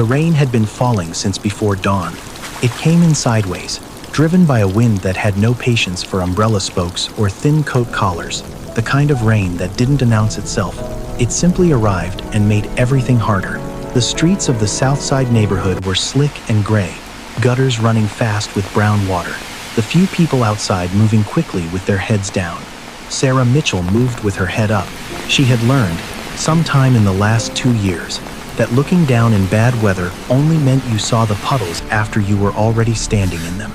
The rain had been falling since before dawn. It came in sideways, driven by a wind that had no patience for umbrella spokes or thin coat collars, the kind of rain that didn't announce itself. It simply arrived and made everything harder. The streets of the South Side neighborhood were slick and gray, gutters running fast with brown water. The few people outside moving quickly with their heads down. Sarah Mitchell moved with her head up. She had learned, sometime in the last 2 years, that looking down in bad weather only meant you saw the puddles after you were already standing in them.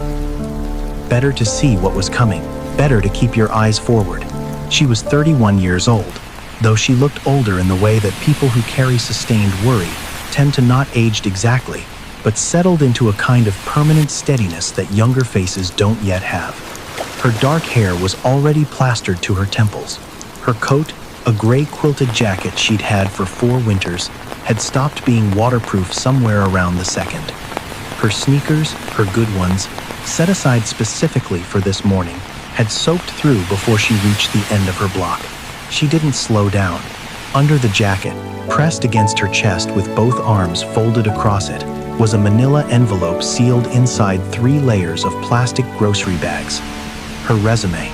Better to see what was coming, better to keep your eyes forward. She was 31 years old, though she looked older in the way that people who carry sustained worry tend to not aged exactly, but settled into a kind of permanent steadiness that younger faces don't yet have. Her dark hair was already plastered to her temples. Her coat, a gray quilted jacket she'd had for 4 winters, had stopped being waterproof somewhere around the second. Her sneakers, her good ones, set aside specifically for this morning, had soaked through before she reached the end of her block. She didn't slow down. Under the jacket, pressed against her chest with both arms folded across it, was a manila envelope sealed inside 3 layers of plastic grocery bags. Her resume,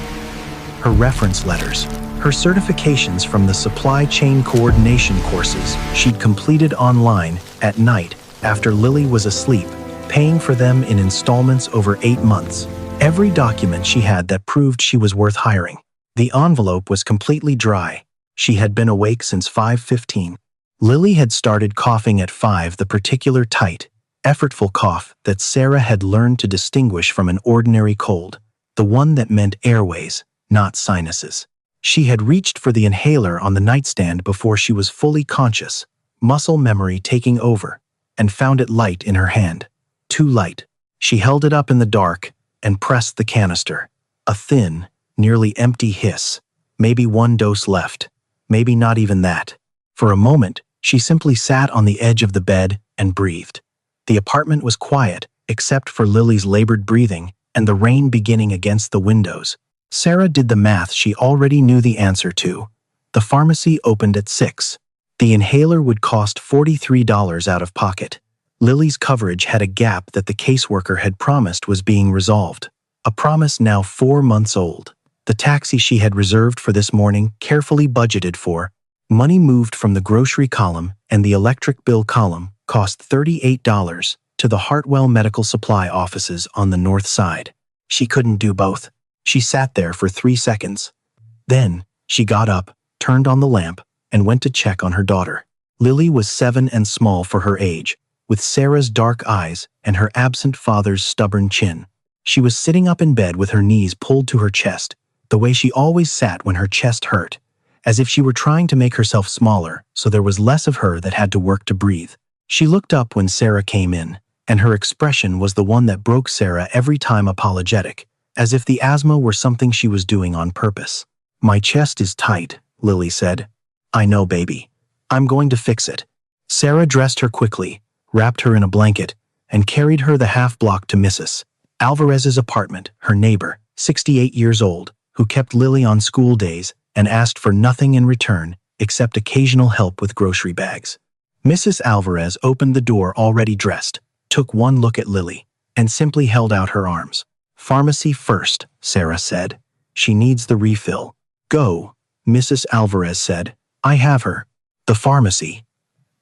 her reference letters, her certifications from the supply chain coordination courses she'd completed online at night after Lily was asleep, paying for them in installments over 8 months. Every document she had that proved she was worth hiring. The envelope was completely dry. She had been awake since 5:15. Lily had started coughing at 5, the particular tight, effortful cough that Sarah had learned to distinguish from an ordinary cold, the one that meant airways, not sinuses. She had reached for the inhaler on the nightstand before she was fully conscious, muscle memory taking over, and found it light in her hand. Too light. She held it up in the dark and pressed the canister. A thin, nearly empty hiss. Maybe 1 dose left. Maybe not even that. For a moment, she simply sat on the edge of the bed and breathed. The apartment was quiet, except for Lily's labored breathing and the rain beginning against the windows. Sarah did the math she already knew the answer to. The pharmacy opened at 6. The inhaler would cost $43 out of pocket. Lily's coverage had a gap that the caseworker had promised was being resolved. A promise now 4 months old. The taxi she had reserved for this morning, carefully budgeted for. Money moved from the grocery column and the electric bill column cost $38 to the Hartwell Medical Supply offices on the north side. She couldn't do both. She sat there for 3 seconds. Then, she got up, turned on the lamp, and went to check on her daughter. Lily was 7 and small for her age, with Sarah's dark eyes and her absent father's stubborn chin. She was sitting up in bed with her knees pulled to her chest, the way she always sat when her chest hurt, as if she were trying to make herself smaller so there was less of her that had to work to breathe. She looked up when Sarah came in, and her expression was the one that broke Sarah every time, apologetic, as if the asthma were something she was doing on purpose. "My chest is tight," Lily said. "I know, baby. I'm going to fix it." Sarah dressed her quickly, wrapped her in a blanket, and carried her the half-block to Mrs. Alvarez's apartment, her neighbor, 68 years old, who kept Lily on school days and asked for nothing in return except occasional help with grocery bags. Mrs. Alvarez opened the door already dressed, took one look at Lily, and simply held out her arms. "Pharmacy first," Sarah said. "She needs the refill." "Go," Mrs. Alvarez said. "I have her." The pharmacy.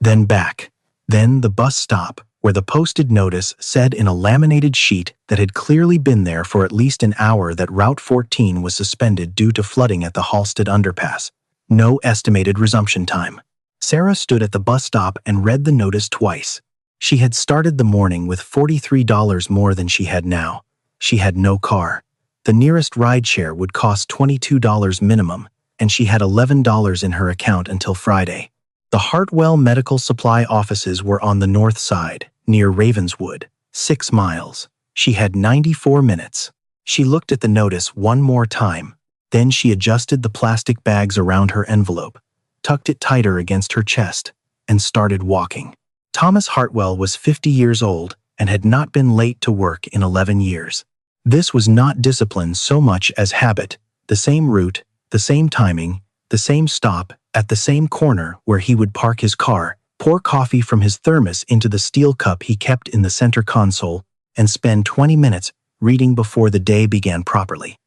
Then back. Then the bus stop, where the posted notice said in a laminated sheet that had clearly been there for at least an hour that Route 14 was suspended due to flooding at the Halsted underpass. No estimated resumption time. Sarah stood at the bus stop and read the notice twice. She had started the morning with $43 more than she had now. She had no car. The nearest rideshare would cost $22 minimum, and she had $11 in her account until Friday. The Hartwell Medical Supply offices were on the north side, near Ravenswood, 6 miles. She had 94 minutes. She looked at the notice one more time. Then she adjusted the plastic bags around her envelope, tucked it tighter against her chest, and started walking. Thomas Hartwell was 50 years old and had not been late to work in 11 years. This was not discipline so much as habit, the same route, the same timing, the same stop at the same corner where he would park his car, pour coffee from his thermos into the steel cup he kept in the center console, and spend 20 minutes reading before the day began properly.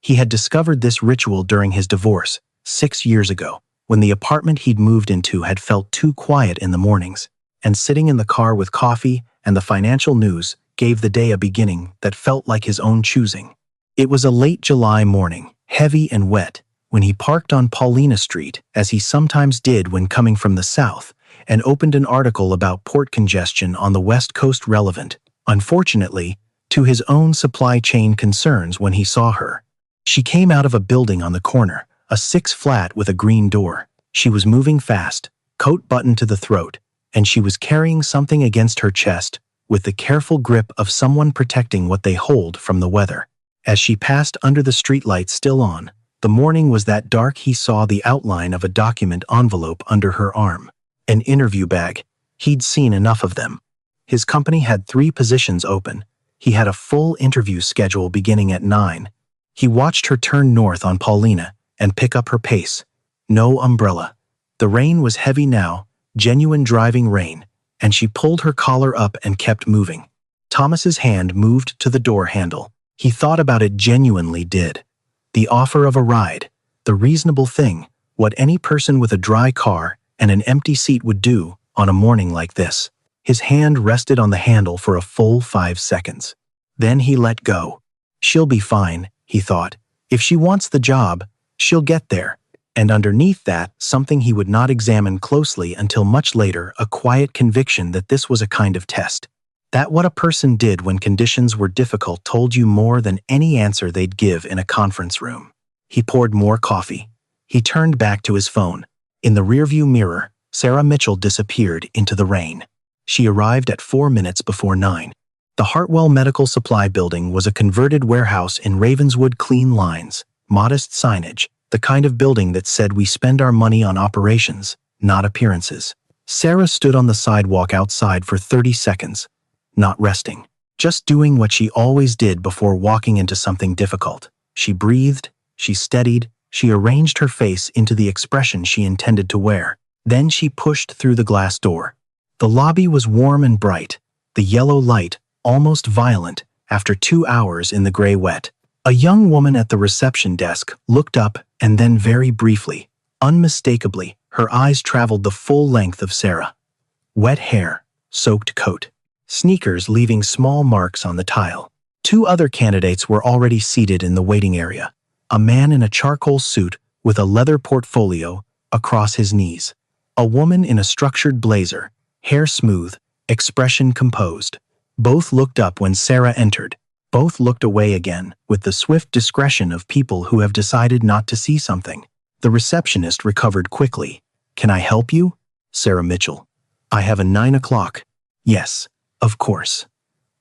He had discovered this ritual during his divorce, 6 years ago, when the apartment he'd moved into had felt too quiet in the mornings, and sitting in the car with coffee and the financial news gave the day a beginning that felt like his own choosing. It was a late July morning, heavy and wet, when he parked on Paulina Street, as he sometimes did when coming from the south, and opened an article about port congestion on the West Coast relevant, unfortunately, to his own supply chain concerns when he saw her. She came out of a building on the corner, a 6-flat with a green door. She was moving fast, coat buttoned to the throat, and she was carrying something against her chest with the careful grip of someone protecting what they hold from the weather. As she passed under the streetlight still on, the morning was that dark he saw the outline of a document envelope under her arm. An interview bag. He'd seen enough of them. His company had 3 positions open. He had a full interview schedule beginning at 9. He watched her turn north on Paulina and pick up her pace. No umbrella. The rain was heavy now, genuine driving rain, and she pulled her collar up and kept moving. Thomas's hand moved to the door handle. He thought about it, genuinely did. The offer of a ride, the reasonable thing, what any person with a dry car and an empty seat would do on a morning like this. His hand rested on the handle for a full 5 seconds. Then he let go. She'll be fine, he thought. If she wants the job, she'll get there. And underneath that, something he would not examine closely until much later, a quiet conviction that this was a kind of test. That what a person did when conditions were difficult told you more than any answer they'd give in a conference room. He poured more coffee. He turned back to his phone. In the rearview mirror, Sarah Mitchell disappeared into the rain. She arrived at 4 minutes before 9. The Hartwell Medical Supply Building was a converted warehouse in Ravenswood. Clean lines, modest signage, the kind of building that said we spend our money on operations, not appearances. Sarah stood on the sidewalk outside for 30 seconds, not resting, just doing what she always did before walking into something difficult. She breathed, she steadied, she arranged her face into the expression she intended to wear. Then she pushed through the glass door. The lobby was warm and bright, the yellow light almost violent after 2 hours in the gray wet. A young woman at the reception desk looked up, and then very briefly, unmistakably, her eyes traveled the full length of Sarah. Wet hair, soaked coat, sneakers leaving small marks on the tile. 2 other candidates were already seated in the waiting area. A man in a charcoal suit with a leather portfolio across his knees. A woman in a structured blazer, hair smooth, expression composed. Both looked up when Sarah entered. Both looked away again, with the swift discretion of people who have decided not to see something. The receptionist recovered quickly. "Can I help you?" Sarah Mitchell. "I have a 9 o'clock. "Yes, of course."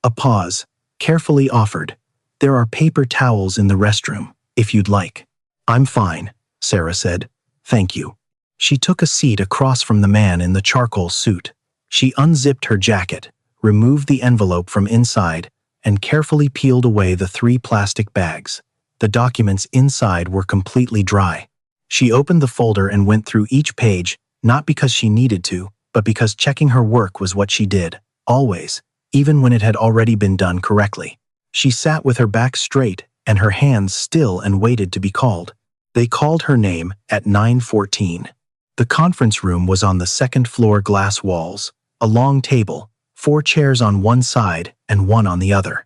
A pause, carefully offered. "There are paper towels in the restroom, if you'd like." "I'm fine," Sarah said. "Thank you." She took a seat across from the man in the charcoal suit. She unzipped her jacket, removed the envelope from inside, and carefully peeled away the 3 plastic bags. The documents inside were completely dry. She opened the folder and went through each page, not because she needed to, but because checking her work was what she did, always, even when it had already been done correctly. She sat with her back straight and her hands still and waited to be called. They called her name at 9:14. The conference room was on the 2nd floor, glass walls, a long table, 4 chairs on one side and 1 on the other.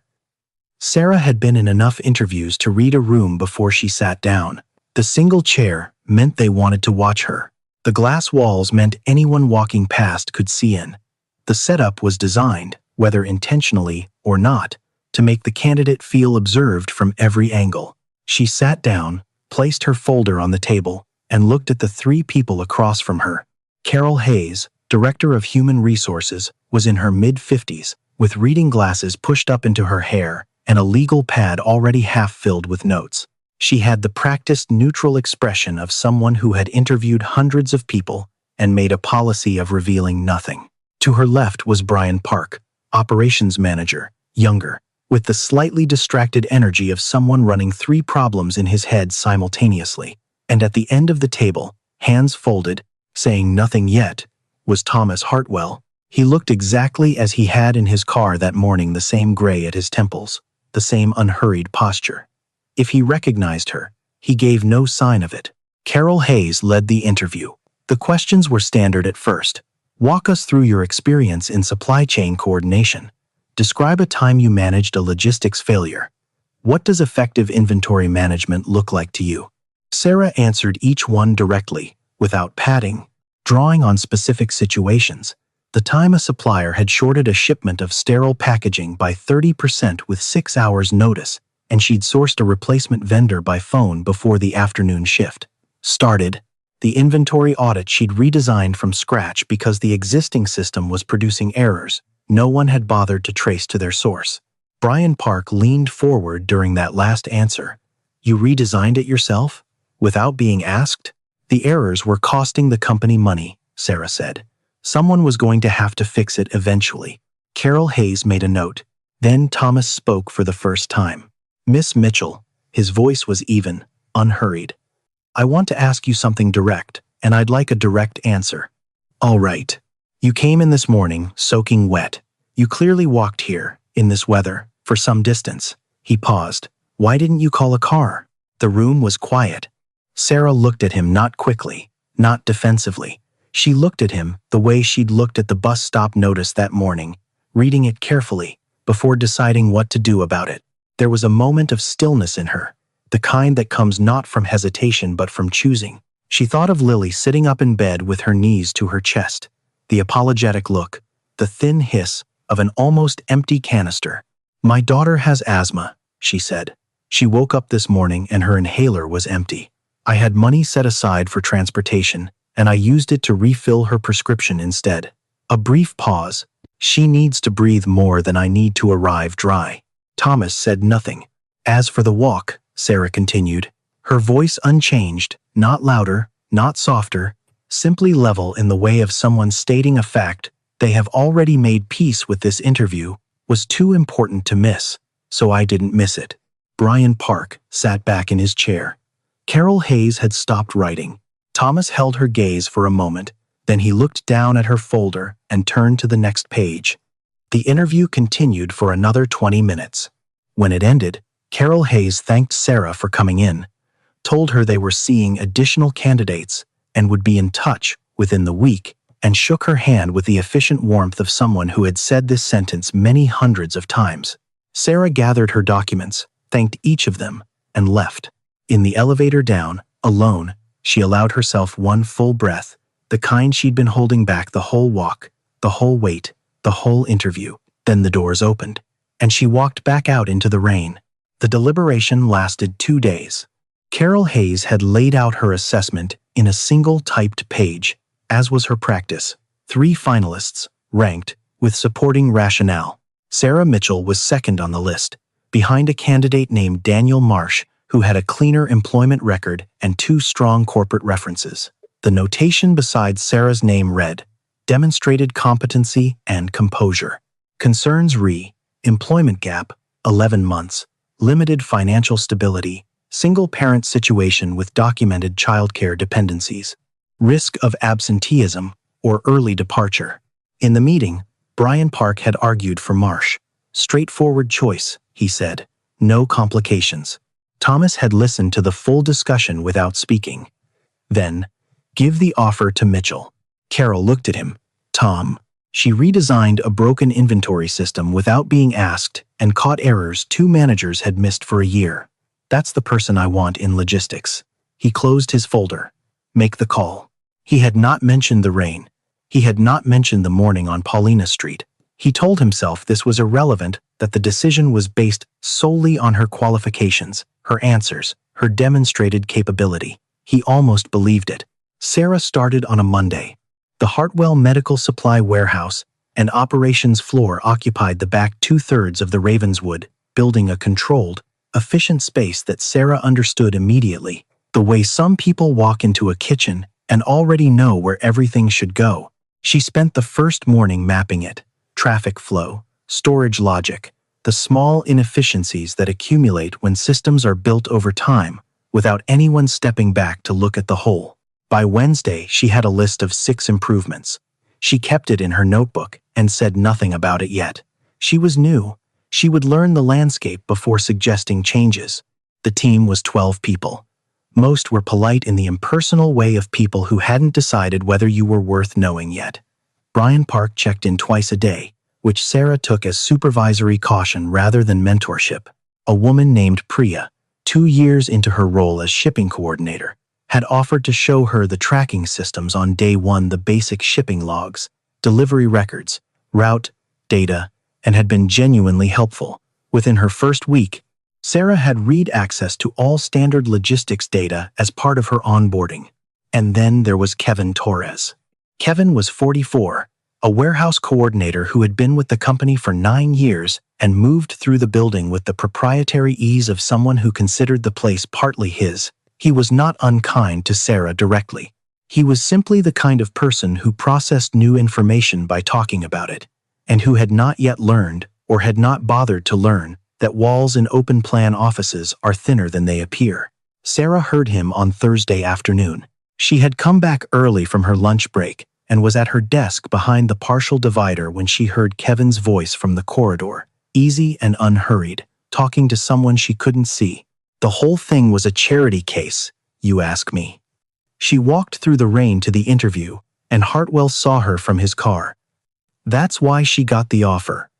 Sarah had been in enough interviews to read a room before she sat down. The single chair meant they wanted to watch her. The glass walls meant anyone walking past could see in. The setup was designed, whether intentionally or not, to make the candidate feel observed from every angle. She sat down, placed her folder on the table, and looked at the 3 people across from her. Carol Hayes, Director of Human Resources, was in her mid-50s, with reading glasses pushed up into her hair and a legal pad already half filled with notes. She had the practiced neutral expression of someone who had interviewed hundreds of people and made a policy of revealing nothing. To her left was Brian Park, Operations Manager, younger, with the slightly distracted energy of someone running 3 problems in his head simultaneously. And at the end of the table, hands folded, saying nothing yet, was Thomas Hartwell. He looked exactly as he had in his car that morning, the same gray at his temples, the same unhurried posture. If he recognized her, he gave no sign of it. Carol Hayes led the interview. The questions were standard at first. Walk us through your experience in supply chain coordination. Describe a time you managed a logistics failure. What does effective inventory management look like to you? Sarah answered each one directly, without padding, drawing on specific situations. The time a supplier had shorted a shipment of sterile packaging by 30% with 6 hours' notice, and she'd sourced a replacement vendor by phone before the afternoon shift started. The inventory audit she'd redesigned from scratch because the existing system was producing errors no one had bothered to trace to their source. Brian Park leaned forward during that last answer. You redesigned it yourself? Without being asked? The errors were costing the company money, Sarah said. Someone was going to have to fix it eventually. Carol Hayes made a note. Then Thomas spoke for the first time. Miss Mitchell, his voice was even, unhurried. I want to ask you something direct, and I'd like a direct answer. All right. You came in this morning, soaking wet. You clearly walked here, in this weather, for some distance. He paused. Why didn't you call a car? The room was quiet. Sarah looked at him, not quickly, not defensively. She looked at him the way she'd looked at the bus stop notice that morning, reading it carefully, before deciding what to do about it. There was a moment of stillness in her, the kind that comes not from hesitation but from choosing. She thought of Lily sitting up in bed with her knees to her chest, the apologetic look, the thin hiss of an almost empty canister. My daughter has asthma, she said. She woke up this morning and her inhaler was empty. I had money set aside for transportation, and I used it to refill her prescription instead. A brief pause. She needs to breathe more than I need to arrive dry. Thomas said nothing. As for the walk, Sarah continued, her voice unchanged, not louder, not softer, simply level in the way of someone stating a fact they have already made peace with. This interview was too important to miss, so I didn't miss it. Brian Park sat back in his chair. Carol Hayes had stopped writing. Thomas held her gaze for a moment, then he looked down at her folder and turned to the next page. The interview continued for another 20 minutes. When it ended, Carol Hayes thanked Sarah for coming in, told her they were seeing additional candidates and would be in touch within the week, and shook her hand with the efficient warmth of someone who had said this sentence many hundreds of times. Sarah gathered her documents, thanked each of them, and left. In the elevator down, alone, she allowed herself one full breath, the kind she'd been holding back the whole walk, the whole wait, the whole interview. Then the doors opened, and she walked back out into the rain. The deliberation lasted 2 days. Carol Hayes had laid out her assessment in a single typed page, as was her practice. 3 finalists, ranked, with supporting rationale. Sarah Mitchell was second on the list, behind a candidate named Daniel Marsh, who had a cleaner employment record and 2 strong corporate references. The notation beside Sarah's name read, demonstrated competency and composure. Concerns re, employment gap, 11 months, limited financial stability, single-parent situation with documented childcare dependencies, risk of absenteeism or early departure. In the meeting, Brian Park had argued for Marsh. Straightforward choice, he said. No complications. Thomas had listened to the full discussion without speaking. Then, give the offer to Mitchell. Carol looked at him. Tom. She redesigned a broken inventory system without being asked and caught errors 2 managers had missed for a year. That's the person I want in logistics. He closed his folder. Make the call. He had not mentioned the rain. He had not mentioned the morning on Paulina Street. He told himself this was irrelevant, that the decision was based solely on her qualifications, her answers, her demonstrated capability. He almost believed it. Sarah started on a Monday. The Hartwell Medical Supply Warehouse and operations floor occupied the back 2/3 of the Ravenswood, building a controlled, efficient space that Sarah understood immediately, the way some people walk into a kitchen and already know where everything should go. She spent the first morning mapping it, traffic flow, storage logic, the small inefficiencies that accumulate when systems are built over time, without anyone stepping back to look at the whole. By Wednesday, she had a list of 6 improvements. She kept it in her notebook and said nothing about it yet. She was new. She would learn the landscape before suggesting changes. The team was 12 people. Most were polite in the impersonal way of people who hadn't decided whether you were worth knowing yet. Brian Park checked in twice a day, which Sarah took as supervisory caution rather than mentorship. A woman named Priya, 2 years into her role as shipping coordinator, had offered to show her the tracking systems on day one, the basic shipping logs, delivery records, route, data, and had been genuinely helpful. Within her first week, Sarah had read access to all standard logistics data as part of her onboarding. And then there was Kevin Torres. Kevin was 44, a warehouse coordinator who had been with the company for 9 years and moved through the building with the proprietary ease of someone who considered the place partly his. He was not unkind to Sarah directly. He was simply the kind of person who processed new information by talking about it, and who had not yet learned, or had not bothered to learn, that walls in open-plan offices are thinner than they appear. Sarah heard him on Thursday afternoon. She had come back early from her lunch break and was at her desk behind the partial divider when she heard Kevin's voice from the corridor, easy and unhurried, talking to someone she couldn't see. The whole thing was a charity case, you ask me. She walked through the rain to the interview, and Hartwell saw her from his car. That's why she got the offer.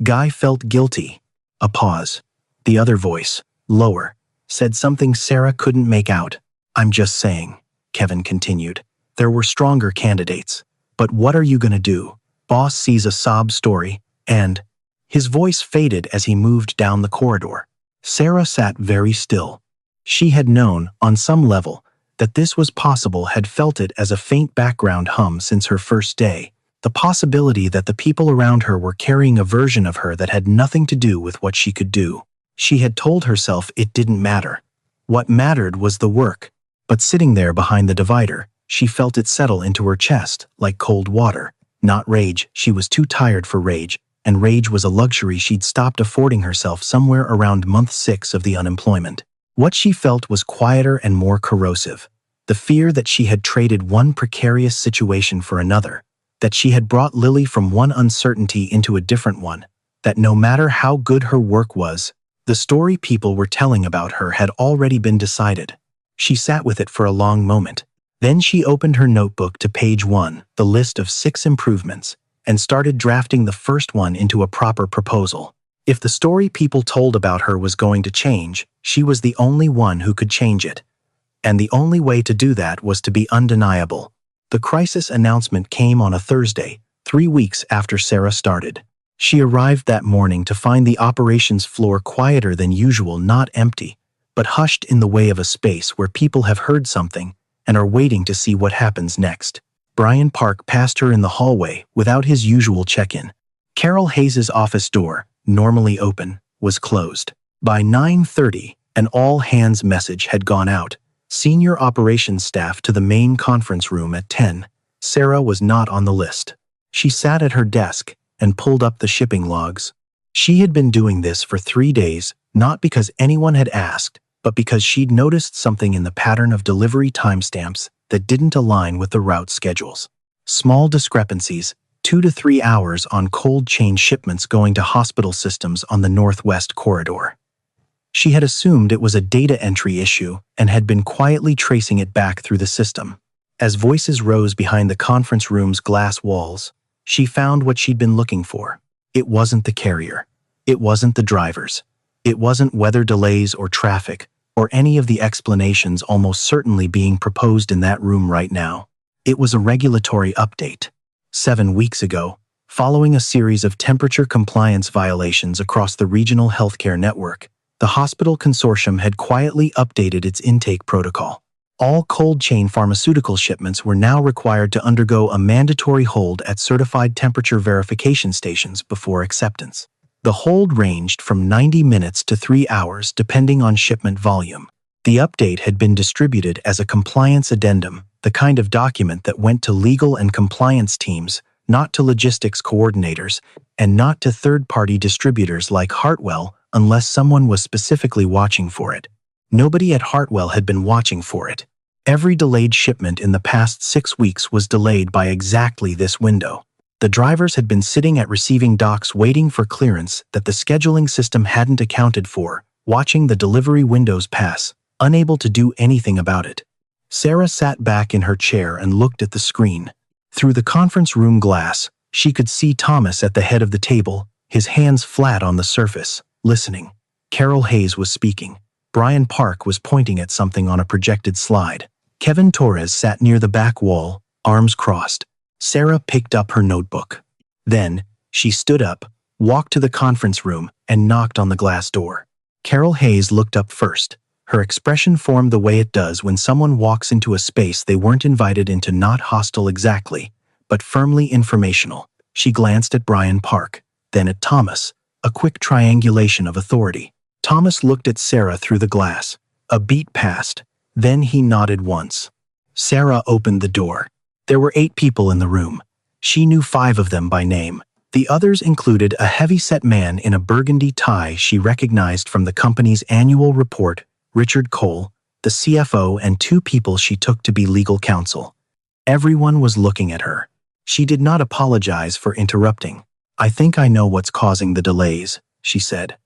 Guy felt guilty. A pause. The other voice, lower, said something Sarah couldn't make out. I'm just saying, Kevin continued. There were stronger candidates. But what are you gonna do? Boss sees a sob story, and... His voice faded as he moved down the corridor. Sarah sat very still. She had known, on some level, that this was possible, had felt it as a faint background hum since her first day. The possibility that the people around her were carrying a version of her that had nothing to do with what she could do. She had told herself it didn't matter. What mattered was the work. But sitting there behind the divider, she felt it settle into her chest, like cold water. Not rage, she was too tired for rage, and rage was a luxury she'd stopped affording herself somewhere around month 6 of the unemployment. What she felt was quieter and more corrosive. The fear that she had traded one precarious situation for another, that she had brought Lily from one uncertainty into a different one, that no matter how good her work was, the story people were telling about her had already been decided. She sat with it for a long moment. Then she opened her notebook to page 1, the list of 6 improvements, and started drafting the first one into a proper proposal. If the story people told about her was going to change, she was the only one who could change it. And the only way to do that was to be undeniable. The crisis announcement came on a Thursday, 3 weeks after Sarah started. She arrived that morning to find the operations floor quieter than usual, not empty, but hushed in the way of a space where people have heard something and are waiting to see what happens next. Brian Park passed her in the hallway without his usual check-in. Carol Hayes' office door, normally open, was closed. By 9:30, an all-hands message had gone out. Senior operations staff to the main conference room at 10. Sarah was not on the list. She sat at her desk and pulled up the shipping logs. She had been doing this for 3 days, not because anyone had asked, but because she'd noticed something in the pattern of delivery timestamps that didn't align with the route schedules. Small discrepancies, 2 to 3 hours on cold chain shipments going to hospital systems on the Northwest Corridor. She had assumed it was a data entry issue and had been quietly tracing it back through the system. As voices rose behind the conference room's glass walls, she found what she'd been looking for. It wasn't the carrier. It wasn't the drivers. It wasn't weather delays or traffic, or any of the explanations almost certainly being proposed in that room right now. It was a regulatory update. 7 weeks ago, following a series of temperature compliance violations across the regional healthcare network, the hospital consortium had quietly updated its intake protocol. All cold chain pharmaceutical shipments were now required to undergo a mandatory hold at certified temperature verification stations before acceptance. The hold ranged from 90 minutes to 3 hours depending on shipment volume. The update had been distributed as a compliance addendum, the kind of document that went to legal and compliance teams, not to logistics coordinators, and not to third-party distributors like Hartwell unless someone was specifically watching for it. Nobody at Hartwell had been watching for it. Every delayed shipment in the past 6 weeks was delayed by exactly this window. The drivers had been sitting at receiving docks waiting for clearance that the scheduling system hadn't accounted for, watching the delivery windows pass, unable to do anything about it. Sarah sat back in her chair and looked at the screen. Through the conference room glass, she could see Thomas at the head of the table, his hands flat on the surface, listening. Carol Hayes was speaking. Brian Park was pointing at something on a projected slide. Kevin Torres sat near the back wall, arms crossed. Sarah picked up her notebook. Then, she stood up, walked to the conference room, and knocked on the glass door. Carol Hayes looked up first. Her expression formed the way it does when someone walks into a space they weren't invited into, not hostile exactly, but firmly informational. She glanced at Brian Park, then at Thomas, a quick triangulation of authority. Thomas looked at Sarah through the glass. A beat passed. Then he nodded once. Sarah opened the door. There were 8 people in the room. She knew 5 of them by name. The others included a heavy-set man in a burgundy tie she recognized from the company's annual report, Richard Cole, the CFO, and 2 people she took to be legal counsel. Everyone was looking at her. She did not apologize for interrupting. "I think I know what's causing the delays," she said.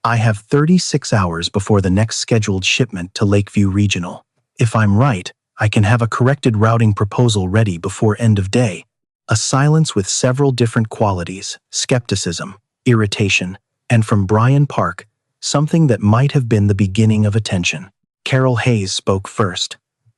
"I have 36 hours before the next scheduled shipment to Lakeview Regional. If I'm right, I can have a corrected routing proposal ready before end of day." A silence with several different qualities, skepticism, irritation, and from Brian Park, something that might have been the beginning of a tension. Carol Hayes spoke first.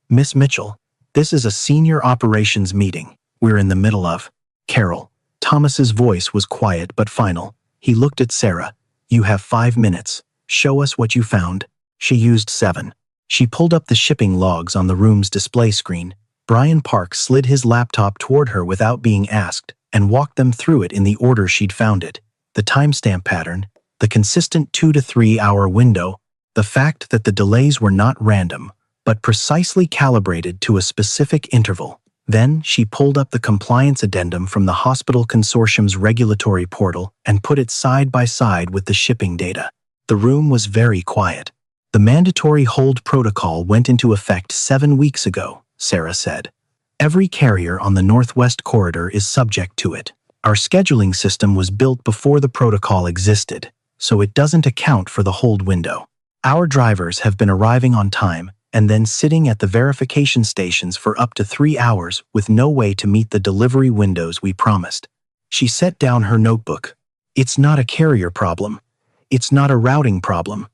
"Miss Mitchell, this is a senior operations meeting we're in the middle of." "Carol." Thomas's voice was quiet but final. He looked at Sarah. "You have 5 minutes. Show us what you found." She used 7. She pulled up the shipping logs on the room's display screen. Brian Park slid his laptop toward her without being asked and walked them through it in the order she'd found it. The timestamp pattern, the consistent 2 to 3 hour window, the fact that the delays were not random, but precisely calibrated to a specific interval. Then she pulled up the compliance addendum from the hospital consortium's regulatory portal and put it side by side with the shipping data. The room was very quiet. "The mandatory hold protocol went into effect 7 weeks ago," Sarah said. "Every carrier on the Northwest Corridor is subject to it. Our scheduling system was built before the protocol existed, so it doesn't account for the hold window. Our drivers have been arriving on time and then sitting at the verification stations for up to 3 hours with no way to meet the delivery windows we promised." She set down her notebook. "It's not a carrier problem. It's not a routing problem.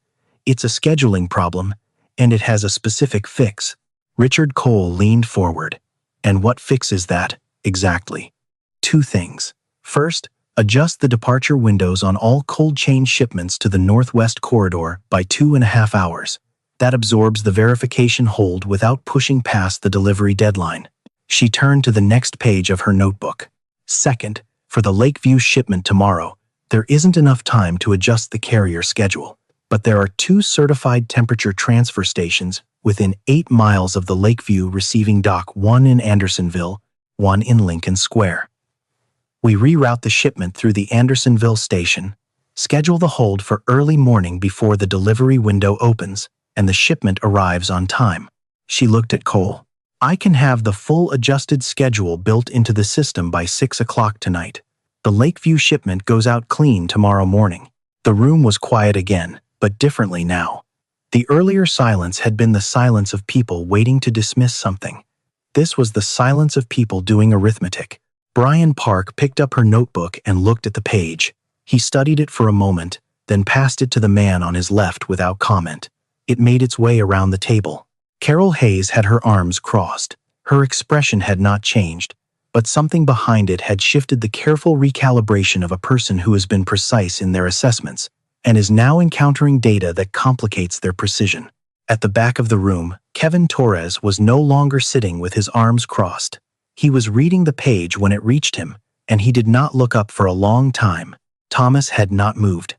It's a scheduling problem, and it has a specific fix." Richard Cole leaned forward. "And what fix is that, exactly?" "2 things. First, adjust the departure windows on all cold chain shipments to the Northwest Corridor by 2.5 hours. That absorbs the verification hold without pushing past the delivery deadline." She turned to the next page of her notebook. "Second, for the Lakeview shipment tomorrow, there isn't enough time to adjust the carrier schedule, but there are 2 certified temperature transfer stations within 8 miles of the Lakeview receiving dock, one in Andersonville, one in Lincoln Square. We reroute the shipment through the Andersonville station, schedule the hold for early morning before the delivery window opens, and the shipment arrives on time." She looked at Cole. "I can have the full adjusted schedule built into the system by 6 o'clock tonight. The Lakeview shipment goes out clean tomorrow morning." The room was quiet again, but differently now. The earlier silence had been the silence of people waiting to dismiss something. This was the silence of people doing arithmetic. Brian Park picked up her notebook and looked at the page. He studied it for a moment, then passed it to the man on his left without comment. It made its way around the table. Carol Hayes had her arms crossed. Her expression had not changed, but something behind it had shifted, the careful recalibration of a person who has been precise in their assessments and is now encountering data that complicates their precision. At the back of the room, Kevin Torres was no longer sitting with his arms crossed. He was reading the page when it reached him, and he did not look up for a long time. Thomas had not moved.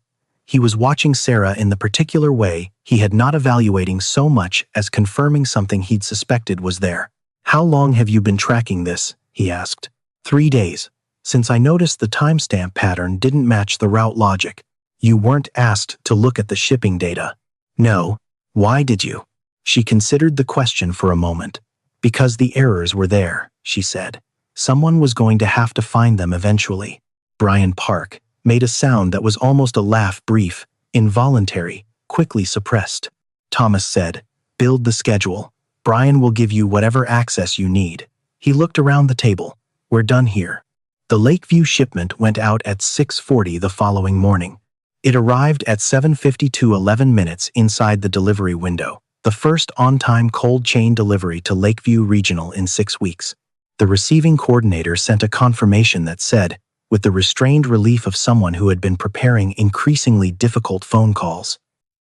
He was watching Sarah in the particular way he had not evaluating so much as confirming something he'd suspected was there. "How long have you been tracking this?" he asked. 3 days. Since I noticed the timestamp pattern didn't match the route logic. "You weren't asked to look at the shipping data." "No. Why did you?" She considered the question for a moment. Because the errors were there, she said. Someone was going to have to find them eventually. Brian Park made a sound that was almost a laugh, brief, involuntary, quickly suppressed. Thomas said, "Build the schedule. Brian will give you whatever access you need." He looked around the table. "We're done here." The Lakeview shipment went out at 6:40 the following morning. It arrived at 7:52 11 minutes inside the delivery window, the first on-time cold chain delivery to Lakeview Regional in 6 weeks. The receiving coordinator sent a confirmation that said, with the restrained relief of someone who had been preparing increasingly difficult phone calls,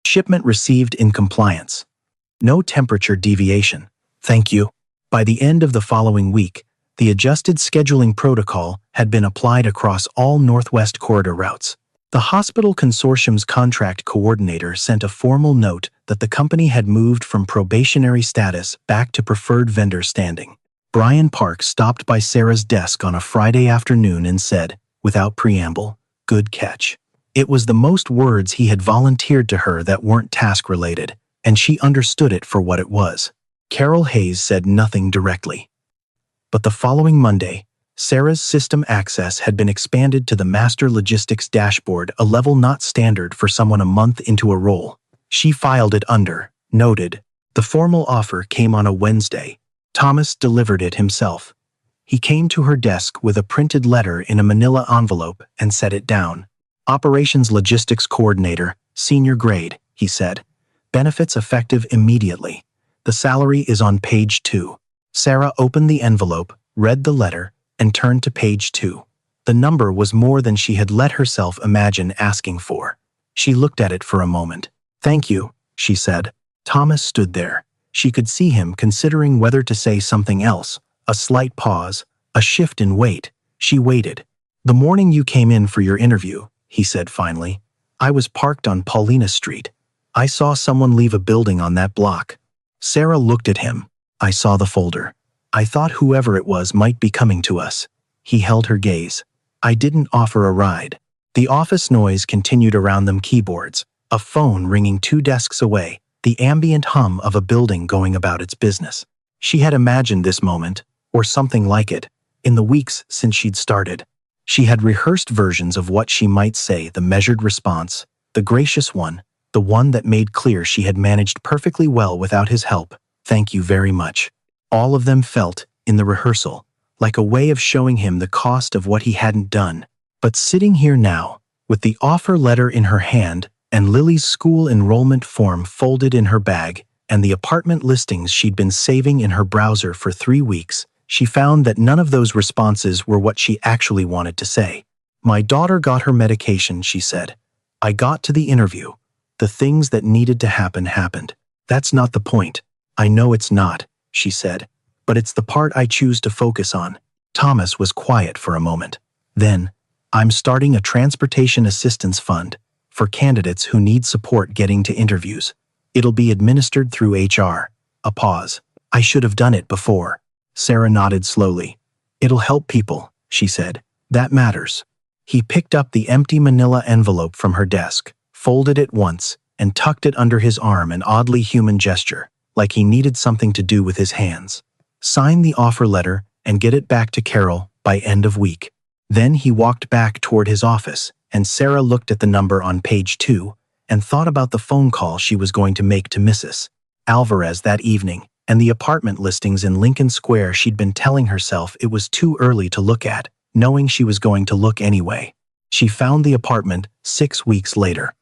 "Shipment received in compliance. No temperature deviation. Thank you." By the end of the following week, the adjusted scheduling protocol had been applied across all Northwest Corridor routes. The hospital consortium's contract coordinator sent a formal note that the company had moved from probationary status back to preferred vendor standing. Brian Park stopped by Sarah's desk on a Friday afternoon and said, without preamble, "Good catch." It was the most words he had volunteered to her that weren't task-related, and she understood it for what it was. Carol Hayes said nothing directly. But the following Monday, Sarah's system access had been expanded to the master logistics dashboard, a level not standard for someone a month into a role. She filed it under, noted. The formal offer came on a Wednesday. Thomas delivered it himself. He came to her desk with a printed letter in a manila envelope and set it down. "Operations Logistics Coordinator, senior grade," he said. "Benefits effective immediately. The salary is on page 2. Sarah opened the envelope, read the letter, and turned to page 2. The number was more than she had let herself imagine asking for. She looked at it for a moment. "Thank you," she said. Thomas stood there. She could see him considering whether to say something else. A slight pause, a shift in weight. She waited. "The morning you came in for your interview," he said finally, "I was parked on Paulina Street. I saw someone leave a building on that block." Sarah looked at him. "I saw the folder. I thought whoever it was might be coming to us." He held her gaze. "I didn't offer a ride." The office noise continued around them, keyboards, a phone ringing 2 desks away, the ambient hum of a building going about its business. She had imagined this moment, or something like it, in the weeks since she'd started. She had rehearsed versions of what she might say, the measured response, the gracious one, the one that made clear she had managed perfectly well without his help. "Thank you very much." All of them felt, in the rehearsal, like a way of showing him the cost of what he hadn't done. But sitting here now, with the offer letter in her hand, and Lily's school enrollment form folded in her bag, and the apartment listings she'd been saving in her browser for 3 weeks, she found that none of those responses were what she actually wanted to say. "My daughter got her medication," she said. "I got to the interview. The things that needed to happen happened. That's not the point." "I know it's not," she said, "but it's the part I choose to focus on." Thomas was quiet for a moment. Then, "I'm starting a transportation assistance fund for candidates who need support getting to interviews. It'll be administered through HR." A pause. "I should have done it before." Sarah nodded slowly. "It'll help people," she said. "That matters." He picked up the empty manila envelope from her desk, folded it once, and tucked it under his arm, an oddly human gesture, like he needed something to do with his hands. "Sign the offer letter and get it back to Carol by end of week." Then he walked back toward his office, and Sarah looked at the number on page 2 and thought about the phone call she was going to make to Mrs. Alvarez that evening, and the apartment listings in Lincoln Square she'd been telling herself it was too early to look at, knowing she was going to look anyway. She found the apartment 6 weeks later.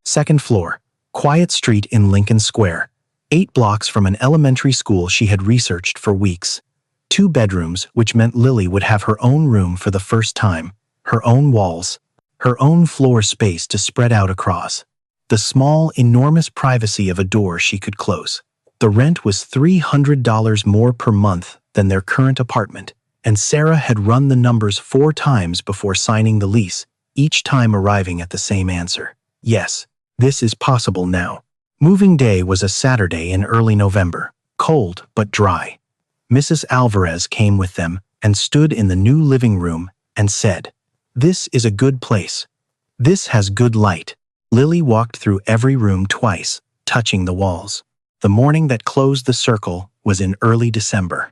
2nd floor, quiet street in Lincoln Square, 8 blocks from an elementary school she had researched for weeks. 2 bedrooms, which meant Lily would have her own room for the first time, her own walls, her own floor space to spread out across. The small, enormous privacy of a door she could close. The rent was $300 more per month than their current apartment, and Sarah had run the numbers 4 times before signing the lease, each time arriving at the same answer. Yes, this is possible now. Moving day was a Saturday in early November, cold but dry. Mrs. Alvarez came with them and stood in the new living room and said, "This is a good place. This has good light." Lily walked through every room twice, touching the walls. The morning that closed the circle was in early December.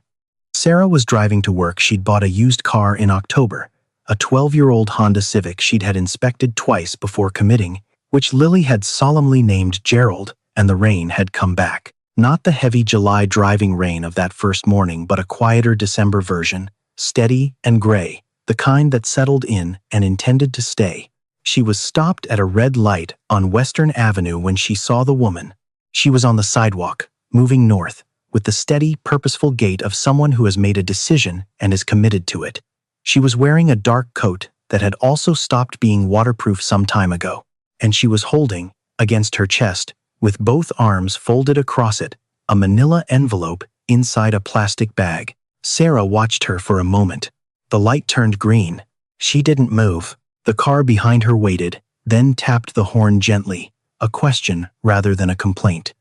Sarah was driving to work. She'd bought a used car in October, a 12-year-old Honda Civic she'd had inspected twice before committing, which Lily had solemnly named Gerald, and the rain had come back. Not the heavy July driving rain of that first morning, but a quieter December version, steady and gray, the kind that settled in and intended to stay. She was stopped at a red light on Western Avenue when she saw the woman. She was on the sidewalk, moving north, with the steady, purposeful gait of someone who has made a decision and is committed to it. She was wearing a dark coat that had also stopped being waterproof some time ago, and she was holding, against her chest, with both arms folded across it, a manila envelope inside a plastic bag. Sarah watched her for a moment. The light turned green. She didn't move. The car behind her waited, then tapped the horn gently, a question rather than a complaint.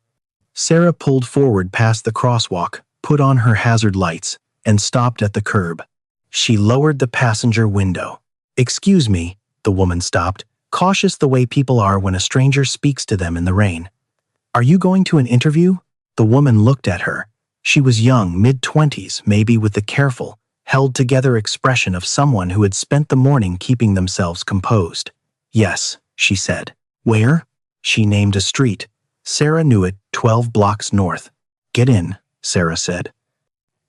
Sarah pulled forward past the crosswalk, put on her hazard lights, and stopped at the curb. She lowered the passenger window. "Excuse me," the woman stopped, cautious the way people are when a stranger speaks to them in the rain. "Are you going to an interview?" The woman looked at her. She was young, mid-20s, maybe, with the careful, held-together expression of someone who had spent the morning keeping themselves composed. "Yes," she said. "Where?" She named a street. Sarah knew it, 12 blocks north. "Get in," Sarah said.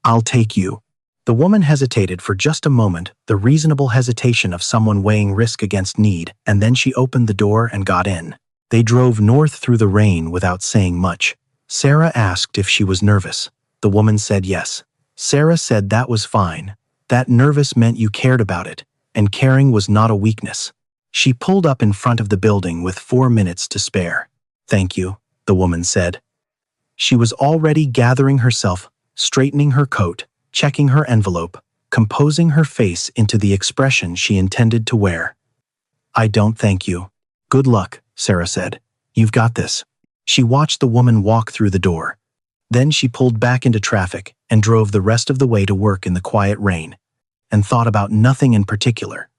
"I'll take you." The woman hesitated for just a moment, the reasonable hesitation of someone weighing risk against need, and then she opened the door and got in. They drove north through the rain without saying much. Sarah asked if she was nervous. The woman said yes. Sarah said that was fine. That nervous meant you cared about it, and caring was not a weakness. She pulled up in front of the building with 4 minutes to spare. "Thank you," the woman said. She was already gathering herself, straightening her coat, checking her envelope, composing her face into the expression she intended to wear. "I don't thank you. Good luck," Sarah said. "You've got this." She watched the woman walk through the door. Then she pulled back into traffic and drove the rest of the way to work in the quiet rain, and thought about nothing in particular,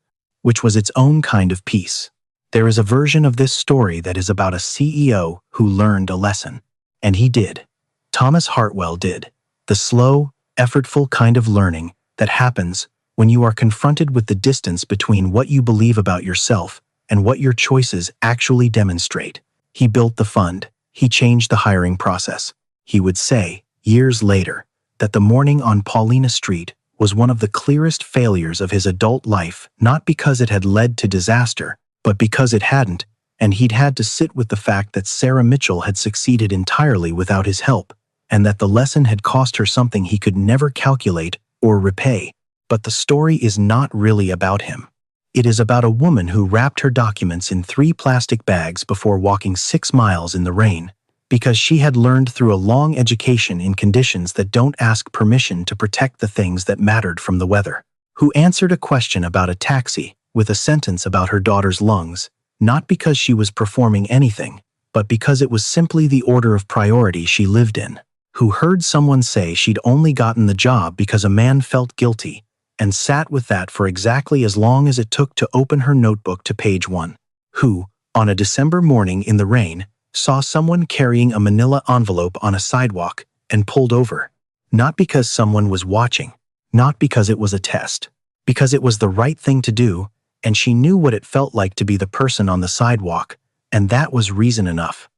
which was its own kind of peace. There is a version of this story that is about a CEO who learned a lesson. And he did. Thomas Hartwell did. The slow, effortful kind of learning that happens when you are confronted with the distance between what you believe about yourself and what your choices actually demonstrate. He built the fund. He changed the hiring process. He would say, years later, that the morning on Paulina Street was one of the clearest failures of his adult life, not because it had led to disaster, but because it hadn't, and he'd had to sit with the fact that Sarah Mitchell had succeeded entirely without his help, and that the lesson had cost her something he could never calculate or repay. But the story is not really about him. It is about a woman who wrapped her documents in 3 plastic bags before walking 6 miles in the rain, because she had learned through a long education in conditions that don't ask permission to protect the things that mattered from the weather. Who answered a question about a taxi with a sentence about her daughter's lungs, not because she was performing anything, but because it was simply the order of priority she lived in. Who heard someone say she'd only gotten the job because a man felt guilty, and sat with that for exactly as long as it took to open her notebook to page 1. Who, on a December morning in the rain, saw someone carrying a manila envelope on a sidewalk and pulled over. Not because someone was watching, not because it was a test, because it was the right thing to do, and she knew what it felt like to be the person on the sidewalk, and that was reason enough.